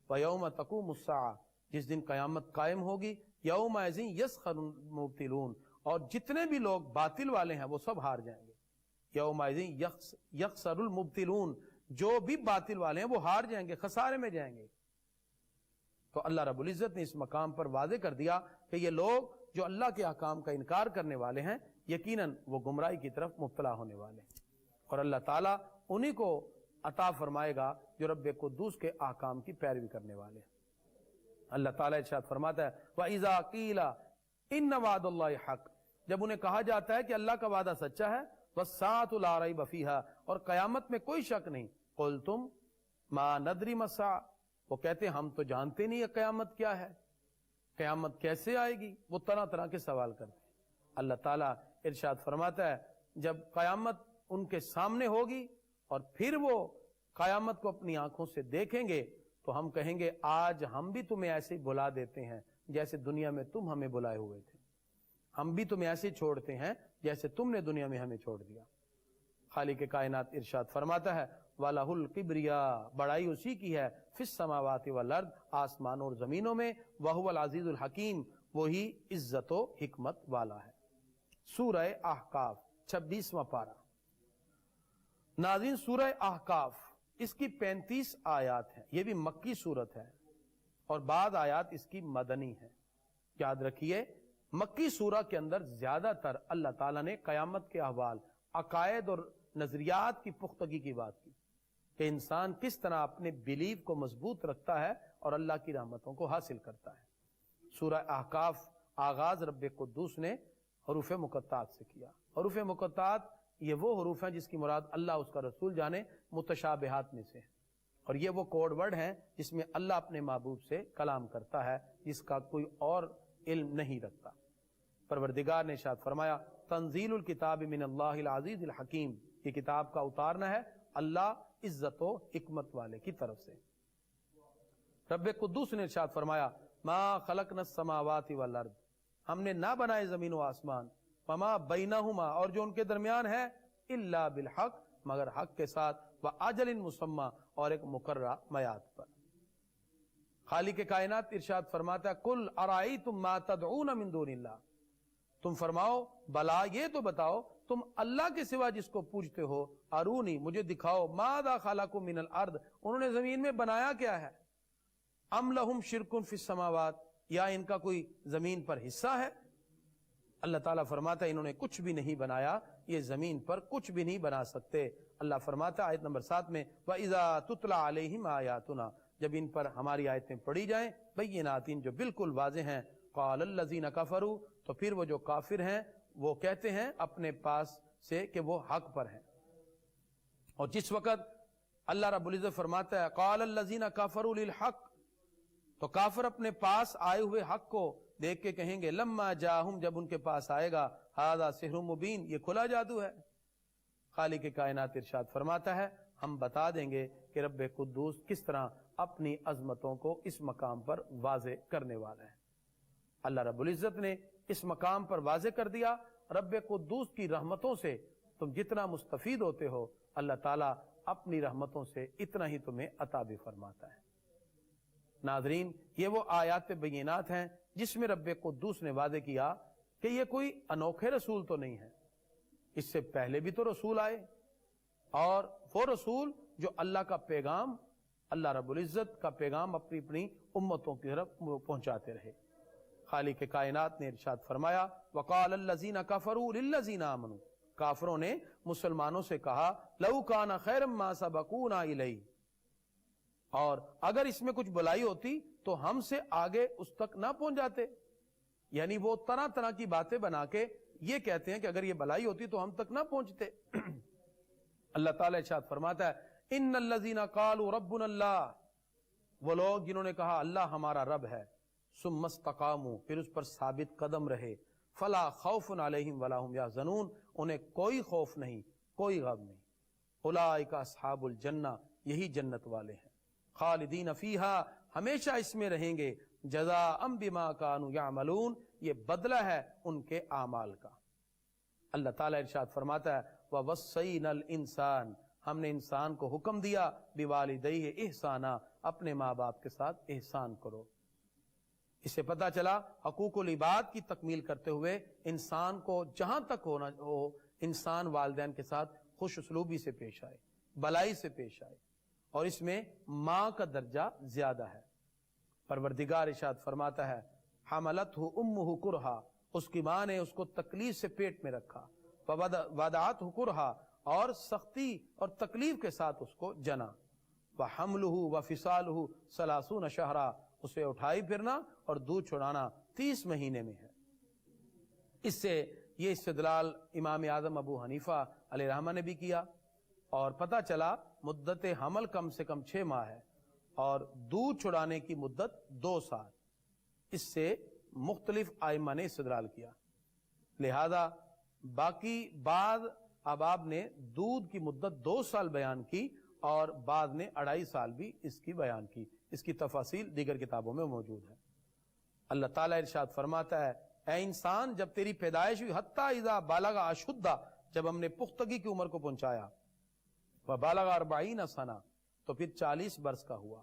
وَيَوْمَ تَقُومُ السَّاعَةُ، جس دن قیامت قائم ہوگی، يَوْمَئِذٍ يَسْخَرُ الْمُبْطِلُونَ، اور جتنے بھی لوگ باطل والے ہیں وہ سب ہار جائیں گے۔ يَوْمَئِذٍ يَخْسَرُ الْمُبْطِلُونَ، جو بھی باطل والے ہیں وہ ہار جائیں گے، خسارے میں جائیں گے۔ تو اللہ رب العزت نے اس مقام پر واضح کر دیا کہ یہ لوگ جو اللہ کے احکام کا انکار کرنے والے ہیں یقیناً وہ گمراہی کی طرف مبتلا ہونے والے ہیں، اور اللہ تعالیٰ انہی کو عطا فرمائے گا جو رب قدوس کے احکام کی پیروی کرنے والے ہیں۔ اللہ تعالیٰ ارشاد فرماتا ہے وَإِذَا قِيلَ إِنَّ وَعْدَ اللَّهِ حَقٌّ، جب انہیں کہا جاتا ہے کہ اللہ کا وعدہ سچا ہے، وَالسَّاعَةُ لَا رَيْبَ فِيهَا، اور قیامت میں کوئی شک نہیں، قُلْتُمْ مَا نَدْرِي مَا السَّاعَةُ، وہ کہتے ہیں ہم تو جانتے نہیں ہے قیامت کیا ہے، قیامت کیسے آئے گی، وہ طرح طرح کے سوال کرتے ہیں۔ اللہ تعالیٰ ارشاد فرماتا ہے جب قیامت ان کے سامنے ہوگی اور پھر وہ قیامت کو اپنی آنکھوں سے دیکھیں گے تو ہم کہیں گے آج ہم بھی تمہیں ایسے ہی بھلا دیتے ہیں جیسے دنیا میں تم ہمیں بلائے ہوئے تھے، ہم بھی تمہیں ایسے چھوڑتے ہیں جیسے تم نے دنیا میں ہمیں چھوڑ دیا۔ خالق کائنات ارشاد فرماتا ہے وَلَهُ الْكِبْرِيَاءُ، بڑائی اسی کی ہے، فِي السَّمَاوَاتِ وَالْأَرْضِ، آسمانوں اور زمینوں میں، وَهُوَ الْعَزِيزُ الْحَكِيمُ، وہی عزت و حکمت والا ہے۔ سورہ احقاف 26واں پارہ۔ ناظرین سورہ احقاف اس کی 35 آیات ہیں، یہ بھی مکی صورت ہے اور بعض آیات اس کی مدنی ہے۔ یاد رکھیے مکی سورہ کے اندر زیادہ تر اللہ تعالیٰ نے قیامت کے احوال، عقائد اور نظریات کی پختگی کی بات کی کہ انسان کس طرح اپنے بیلیف کو مضبوط رکھتا ہے اور اللہ کی رحمتوں کو حاصل کرتا ہے۔ سورہ احقاف آغاز رب قدوس نے حروف مقطعات سے کیا۔ حروف مقطعات یہ وہ حروف ہیں جس کی مراد اللہ اس کا رسول جانے، متشابہات میں سے ہیں، اور یہ وہ کوڈ ورڈ ہیں جس میں اللہ اپنے محبوب سے کلام کرتا ہے جس کا کوئی اور علم نہیں رکھتا۔ پروردگار نے ارشاد فرمایا تنزیل الکتاب من اللہ العزیز الحکیم، یہ کتاب کا اتارنا ہے اللہ عزت و حکمت والے کی طرف سے۔ رب قدوس نے ارشاد فرمایا ما خلقنا السماوات والارض، ہم نے نہ بنائے زمین و آسمان، وما بینہما، اور جو ان کے درمیان ہے، الا بالحق، مگر حق کے ساتھ، واجل مسمی، اور ایک مقررہ میعاد پر۔ خالق کائنات ارشاد فرماتا ہے قل ارائیتم ما تدعون من دون اللہ، تم فرماؤ بلا یہ تو بتاؤ تم اللہ کے سوا جس کو پوجتے ہو، ارونی مجھے دکھاؤ، ماذا خلقوا من الارض، انہوں نے زمین میں بنایا کیا ہے، ام لہم شرک فی السماوات، یا ان کا کوئی زمین پر حصہ ہے۔ اللہ تعالیٰ فرماتا ہے انہوں نے کچھ بھی نہیں بنایا، یہ زمین پر کچھ بھی نہیں بنا سکتے۔ اللہ فرماتا ہے آیت نمبر 7 میں وَإِذَا تُتْلَى عَلَيْهِمْ آيَاتُنَا، جب ان پر ہماری آیتیں پڑھی جائیں، بینات، جو بالکل واضح ہیں، قَالَ الَّذِينَ كَفَرُوا، تو پھر وہ جو کافر ہیں وہ کہتے ہیں اپنے پاس سے کہ وہ حق پر ہیں۔ اور جس وقت اللہ رب العزت فرماتا ہے قَالَ الَّذِينَ كَفَرُوا لِلْحَقِّ، تو کافر اپنے پاس آئے ہوئے حق کو دیکھ کے کہیں گے لما جاہم، جب ان کے پاس آئے گا، ھذا سحر مبین، یہ کھلا جادو ہے۔ خالق کائنات ارشاد فرماتا ہے ہم بتا دیں گے کہ رب قدوس کس طرح اپنی عظمتوں کو اس مقام پر واضح کرنے والا ہے۔ اللہ رب العزت نے اس مقام پر واضح کر دیا، رب قدوس کی رحمتوں سے تم جتنا مستفید ہوتے ہو، اللہ تعالیٰ اپنی رحمتوں سے اتنا ہی تمہیں عطا بھی فرماتا ہے۔ ناظرین یہ وہ آیات بینات ہیں جس میں رب قدوس نے واضح کیا کہ یہ کوئی انوکھے رسول تو نہیں ہے، اس سے پہلے بھی تو رسول آئے، اور وہ رسول جو اللہ کا پیغام، اللہ رب العزت کا پیغام اپنی اپنی امتوں کی طرف پہنچاتے رہے۔ خالق کائنات نے ارشاد فرمایا وقال الذین کفروا للذین آمنوا، کافروں نے مسلمانوں سے کہا لو کان خیرا ما سبقونا الیہ، اور اگر اس میں کچھ بلائی ہوتی تو ہم سے آگے اس تک نہ پہنچ جاتے۔ یعنی وہ طرح طرح کی باتیں بنا کے یہ کہتے ہیں کہ اگر یہ بلائی ہوتی تو ہم تک نہ پہنچتے۔ اللہ تعالیٰ ارشاد فرماتا ہے ان الذین قالوا ربنا اللہ، وہ لوگ جنہوں نے کہا اللہ ہمارا رب ہے، ثم استقاموا، پھر اس پر ثابت قدم رہے، فلا خوف علیہم ولا هم یحزنون، انہیں کوئی خوف نہیں، کوئی غم نہیں، اولئک اصحاب الجنہ، یہی جنت والے ہیں، خالدین فیہا، ہمیشہ اس میں رہیں گے، جزاء بما کانوا یعملون، یہ بدلہ ہے ان کے اعمال کا۔ اللہ تعالیٰ ارشاد فرماتا ہے وَوَصَّيْنَا الْإِنسَانَ، ہم نے انسان کو حکم دیا بِوَالِدَيْهِ احسانا، اپنے ماں باپ کے ساتھ احسان کرو۔ اس سے پتہ چلا حقوق العباد کی تکمیل کرتے ہوئے انسان کو جہاں تک ہونا ہو، انسان والدین کے ساتھ خوش اسلوبی سے پیش آئے، بلائی سے پیش آئے، اور اس میں ماں کا درجہ زیادہ ہے۔ پروردگار ارشاد فرماتا ہے حملتہ امہ کرہا، اس کی ماں نے اس کو تکلیف سے پیٹ میں رکھا، ووضعتہ کرہا، اور سختی اور تکلیف کے ساتھ اس کو جنا، وحملہ وفصالہ 30 شہرا، اسے اٹھائی پھرنا اور دودھ چھڑانا 30 مہینے میں ہے۔ اس سے یہ استدلال امام اعظم ابو حنیفہ علیہ رحمہ نے بھی کیا، اور پتہ چلا مدت حمل کم سے کم 6 ماہ ہے اور دودھ چھڑانے کی مدت 2 سال۔ اس سے مختلف ائمہ نے استدلال کیا، لہذا باقی بعض احباب نے دودھ کی مدت 2 سال بیان کی اور بعض نے 2.5 سال بھی اس کی بیان کی۔ اس کی تفاصیل دیگر کتابوں میں موجود ہے۔ اللہ تعالیٰ ارشاد فرماتا ہے اے انسان جب تیری پیدائش ہوئی حتی اذا بالغ اشدہ، جب ہم نے پختگی کی عمر کو پہنچایا، وبالغ 40 سنہ، تو پھر 40 برس کا ہوا،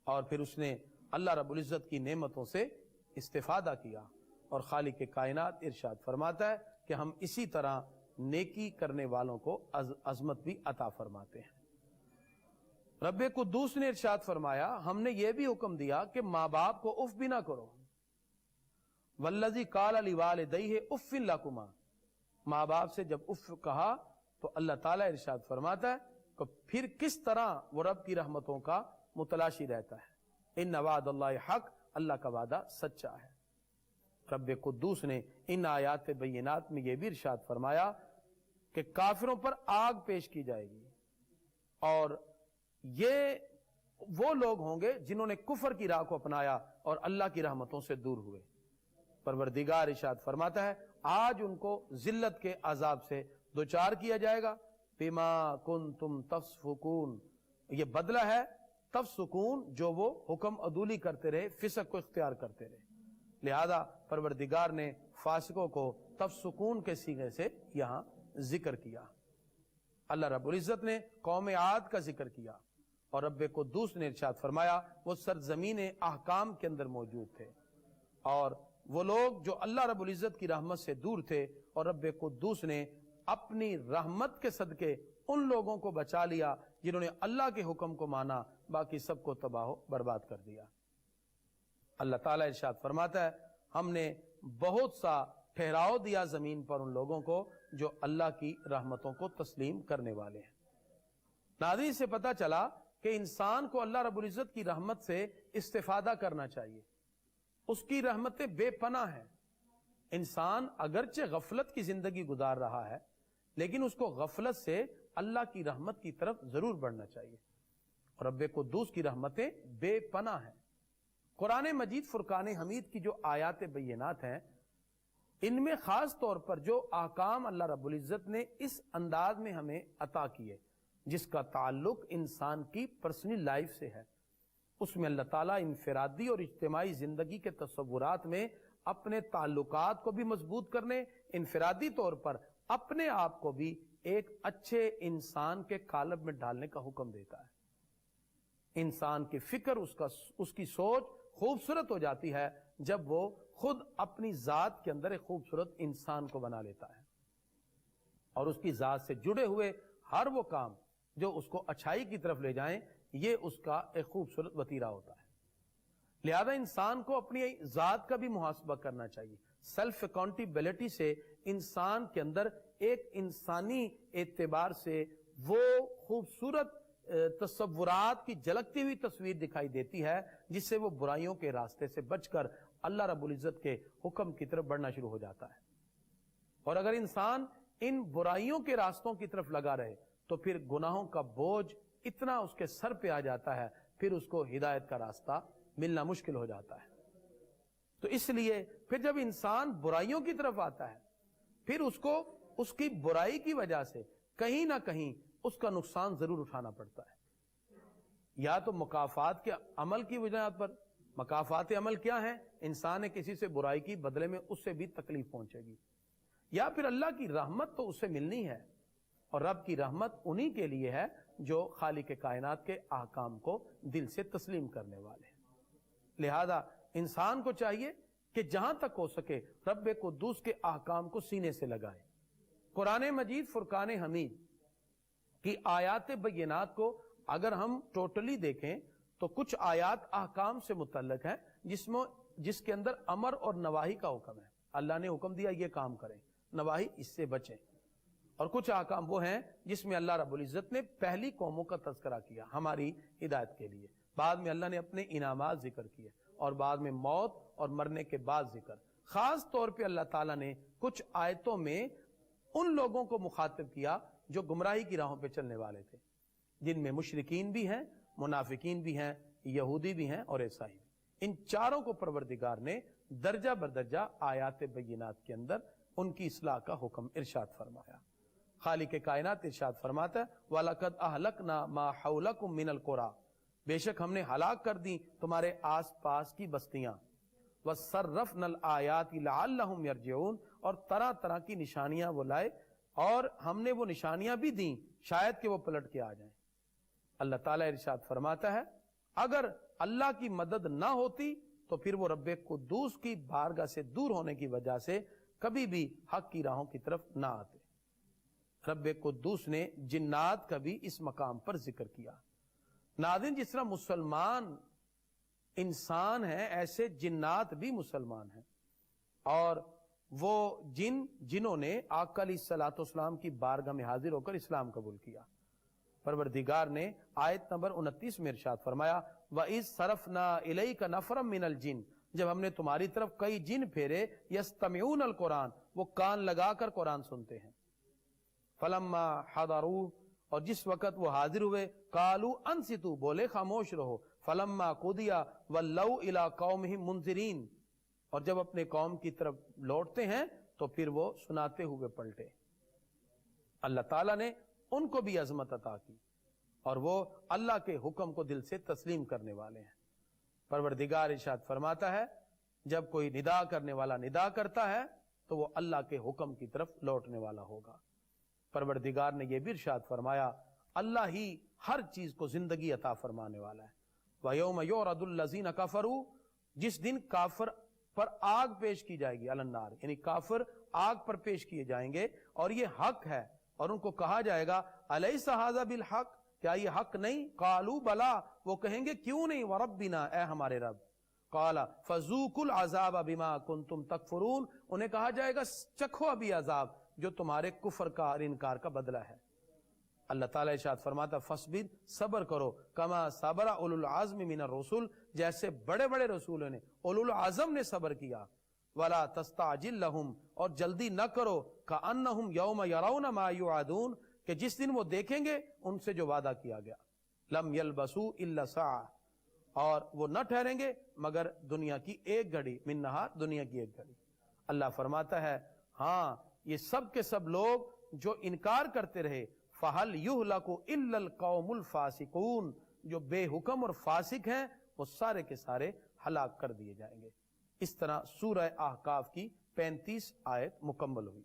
اور پھر اس نے اللہ رب العزت کی نعمتوں سے استفادہ کیا، اور خالق کائنات ارشاد فرماتا ہے کہ ہم اسی طرح نیکی کرنے والوں کو عظمت بھی عطا فرماتے ہیں۔ رب قدوس نے ارشاد فرمایا ہم نے یہ بھی حکم دیا کہ ماں باپ کو اف بھی نہ کرو، والذی قال لوالدیہ اف لکما، ماں باپ سے جب اف کہا تو اللہ تعالیٰ ارشاد فرماتا ہے کہ پھر کس طرح وہ رب کی رحمتوں کا متلاشی رہتا ہے۔ ان وعد اللہ حق، اللہ کا وعدہ سچا ہے۔ رب قدوس نے ان آیات بینات میں یہ بھی ارشاد فرمایا کہ کافروں پر آگ پیش کی جائے گی، اور یہ وہ لوگ ہوں گے جنہوں نے کفر کی راہ کو اپنایا اور اللہ کی رحمتوں سے دور ہوئے۔ پروردگار ارشاد فرماتا ہے آج ان کو ذلت کے عذاب سے دوچار کیا جائے گا، بما کنتم تفسقون، یہ بدلہ ہے تفسقون، جو وہ حکم عدولی کرتے رہے، فسق کو اختیار کرتے رہے، لہذا پروردگار نے فاسقوں کو تفسقون کے صیغے سے یہاں ذکر کیا۔ اللہ رب العزت نے قوم عاد کا ذکر کیا، اور رب قدوس نے ارشاد فرمایا وہ سرزمین احکام کے اندر موجود تھے، اور وہ لوگ جو اللہ رب العزت کی رحمت سے دور تھے، اور رب قدوس نے اپنی رحمت کے صدقے ان لوگوں کو بچا لیا جنہوں نے اللہ کے حکم کو مانا، باقی سب کو تباہ و برباد کر دیا۔ اللہ تعالیٰ ارشاد فرماتا ہے ہم نے بہت سا ٹھہراؤ دیا زمین پر ان لوگوں کو جو اللہ کی رحمتوں کو تسلیم کرنے والے ہیں۔ ناظرین سے پتہ چلا کہ انسان کو اللہ رب العزت کی رحمت سے استفادہ کرنا چاہیے، اس کی رحمتیں بے پناہ ہیں۔ انسان اگرچہ غفلت کی زندگی گزار رہا ہے، لیکن اس کو غفلت سے اللہ کی رحمت کی طرف ضرور بڑھنا چاہیے، اور رب قدوس کی رحمتیں بے پناہ ہیں۔ قرآن مجید فرقان حمید کی جو آیات بینات ہیں، ان میں خاص طور پر جو احکام اللہ رب العزت نے اس انداز میں ہمیں عطا کیے جس کا تعلق انسان کی پرسنل لائف سے ہے، اس میں اللہ تعالیٰ انفرادی اور اجتماعی زندگی کے تصورات میں اپنے تعلقات کو بھی مضبوط کرنے، انفرادی طور پر اپنے آپ کو بھی ایک اچھے انسان کے قالب میں ڈالنے کا حکم دیتا ہے۔ انسان کی فکر، اس کی سوچ خوبصورت ہو جاتی ہے جب وہ خود اپنی ذات کے اندر ایک خوبصورت انسان کو بنا لیتا ہے، اور اس کی ذات سے جڑے ہوئے ہر وہ کام جو اس کو اچھائی کی طرف لے جائیں، یہ اس کا ایک خوبصورت وتیرہ ہوتا ہے۔ لہذا انسان کو اپنی ذات کا بھی محاسبہ کرنا چاہیے۔ سیلف اکاؤنٹیبلٹی سے انسان کے اندر ایک انسانی اعتبار سے وہ خوبصورت تصورات کی جھلکتی ہوئی تصویر دکھائی دیتی ہے جس سے وہ برائیوں کے راستے سے بچ کر اللہ رب العزت کے حکم کی طرف بڑھنا شروع ہو جاتا ہے۔ اور اگر انسان ان برائیوں کے راستوں کی طرف لگا رہے تو پھر گناہوں کا بوجھ اتنا اس کے سر پہ آ جاتا ہے، پھر اس کو ہدایت کا راستہ ملنا مشکل ہو جاتا ہے۔ تو اس لیے پھر جب انسان برائیوں کی طرف آتا ہے، پھر اس کو اس کی برائی کی وجہ سے کہیں نہ کہیں اس کا نقصان ضرور اٹھانا پڑتا ہے، یا تو مکافات کے عمل کی بنیاد پر۔ مکافات عمل کیا ہیں؟ انسان نے کسی سے برائی کی، بدلے میں اس سے بھی تکلیف پہنچے گی، یا پھر اللہ کی رحمت تو اس سے ملنی ہے، اور رب کی رحمت انہی کے لیے ہے جو خالق کائنات کے احکام کو دل سے تسلیم کرنے والے ہیں۔ لہذا انسان کو چاہیے کہ جہاں تک ہو سکے رب قدوس کے احکام کو سینے سے لگائے۔ قرآن مجید فرقان حمید کی آیات بینات کو اگر ہم ٹوٹلی دیکھیں تو کچھ آیات احکام سے متعلق ہیں جس کے اندر امر اور نواہی کا حکم ہے۔ اللہ نے حکم دیا یہ کام کریں، نواہی اس سے بچیں۔ اور کچھ احکام وہ ہیں جس میں اللہ رب العزت نے پہلی قوموں کا تذکرہ کیا ہماری ہدایت کے لیے، بعد میں اللہ نے اپنے انعامات ذکر کیے، اور بعد میں موت اور مرنے کے بعد ذکر۔ خاص طور پہ اللہ تعالیٰ نے کچھ آیتوں میں ان لوگوں کو مخاطب کیا جو گمراہی کی راہوں پہ چلنے والے تھے، جن میں مشرکین بھی ہیں، منافقین بھی ہیں، یہودی بھی ہیں اور عیسائی بھی۔ ان چاروں کو پروردگار نے درجہ بدرجہ آیات بینات کے اندر ان کی اصلاح کا حکم ارشاد فرمایا۔ خالق کائنات ارشاد فرماتا ہے وَلَقَدْ أَهْلَكْنَا مَا حَوْلَكُمْ مِنَ الْقُرَىٰ، بے شک ہم نے ہلاک کر دی تمہارے آس پاس کی بستیاں، وَصَرَّفْنَا الْآيَاتِ لَعَلَّهُمْ يَرْجِعُونَ، اور طرح طرح کی نشانیاں وہ لائے اور ہم نے وہ نشانیاں بھی دیں شاید کہ وہ پلٹ کے آ جائیں۔ اللہ تعالیٰ ارشاد فرماتا ہے اگر اللہ کی مدد نہ ہوتی تو پھر وہ رب قدوس کی بارگاہ سے دور ہونے کی وجہ سے کبھی بھی حق کی راہوں کی طرف نہ آتے۔ رب قدوس نے جنات کا بھی اس مقام پر ذکر کیا۔ ناظرین، جس طرح مسلمان انسان ہیں ایسے جنات بھی مسلمان ہیں، اور وہ جنہوں نے آقا علیہ الصلوۃ والسلام کی بارگاہ میں حاضر ہو کر اسلام قبول کیا۔ پروردگار نے آیت نمبر 29 میں ارشاد فرمایا وَإِذْ صَرَفْنَا إِلَيْكَ نَفْرًا مِّنَ الْجِنِّ، جب ہم نے تمہاری طرف کئی جن پھیرے يَسْتَمِعُونَ الْقُرْآنَ، وہ کان لگا کر قرآن سنتے ہیں۔ فَلَمَّا حَضَرُوا، اور جس وقت وہ حاضر ہوئے، قَالُوا أَنصِتُوا، بولے خاموش رہو۔ فَلَمَّا قُضِيَ وَلَّوْا إِلَىٰ قَوْمِهِمْ مُنذِرِينَ، اور جب اپنے قوم کی طرف لوٹتے ہیں تو پھر وہ سناتے ہوئے پلٹے۔ اللہ تعالیٰ نے ان کو بھی عظمت عطا کی اور وہ اللہ کے حکم کو دل سے تسلیم کرنے والے ہیں۔ پروردگار ارشاد فرماتا ہے جب کوئی ندا کرنے والا ندا کرتا ہے تو وہ اللہ کے حکم کی طرف لوٹنے والا ہوگا۔ پروردگار نے یہ بھی ارشاد فرمایا اللہ ہی ہر چیز کو زندگی عطا فرمانے والا ہے۔ وَيَوْمَ يُعْرَضُ الَّذِينَ كَفَرُوا، جس دن کافر پر آگ پیش کی جائے گی، علی النار، یعنی کافر آگ پر پیش کیے جائیں گے اور یہ حق ہے، اور ان کو کہا جائے گا الیس ھذا بالحق، کیا یہ حق نہیں؟ قالوا بلا، وہ کہیں گے کیوں نہیں، وربنا، اے ہمارے رب۔ قال فذوقوا العذاب بما کنتم تکفرون، انہیں کہا جائے گا چکھو ابھی عذاب جو تمہارے کفر کا اور انکار کا بدلہ ہے۔ اللہ تعالیٰ ارشاد فرماتا فاصبر، صبر کرو، کما صبر اولو العزم من الرسل، جیسے بڑے بڑے رسولوں نے، اولو العزم نے صبر کیا۔ ولا تستعجل لهم، اور جلدی نہ کرو، کأنہم یوم یرون ما یوعدون، کہ جس دن وہ دیکھیں گے ان سے جو وعدہ کیا گیا۔ لم یلبسوا الا ساعہ، اور وہ نہ ٹھہریں گے مگر دنیا کی ایک گھڑی، من نہار، دنیا کی ایک گھڑی۔ اللہ فرماتا ہے ہاں یہ سب کے سب لوگ جو انکار کرتے رہے، فَهَلْ يُهْلَكُ إِلَّا الْقَوْمُ الْفَاسِقُونَ، جو بے حکم اور فاسق ہیں وہ سارے کے سارے ہلاک کر دیے جائیں گے۔ اس طرح سورہ احقاف کی 35 آیت مکمل ہوئی،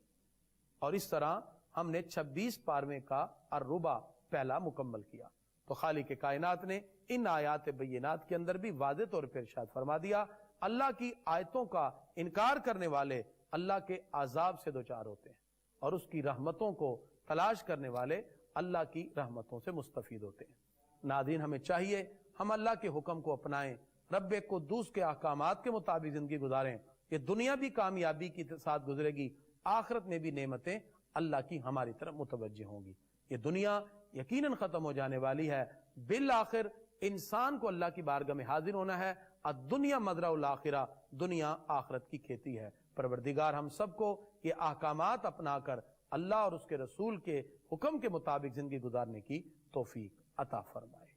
اور اس طرح ہم نے 26 پارویں کا الربع پہلا مکمل کیا۔ تو خالق کائنات نے ان آیات بینات کے اندر بھی واضح طور پر ارشاد فرما دیا اللہ کی آیتوں کا انکار کرنے والے اللہ کے عذاب سے دوچار ہوتے ہیں، اور اس کی رحمتوں کو تلاش کرنے والے اللہ کی رحمتوں سے مستفید ہوتے ہیں۔ ناظرین، ہمیں چاہیے ہم اللہ کے حکم کو اپنائیں، رب قدوس کے احکامات کے مطابق زندگی گزاریں۔ یہ دنیا بھی کامیابی کے ساتھ گزرے گی، آخرت میں بھی نعمتیں اللہ کی ہماری طرف متوجہ ہوں گی۔ یہ دنیا یقیناً ختم ہو جانے والی ہے، بالآخر انسان کو اللہ کی بارگاہ میں حاضر ہونا ہے۔ الدنیا مزرع الآخرہ، دنیا آخرت کی کھیتی ہے۔ پروردگار ہم سب کو یہ احکامات اپنا کر اللہ اور اس کے رسول کے حکم کے مطابق زندگی گزارنے کی توفیق عطا فرمائے۔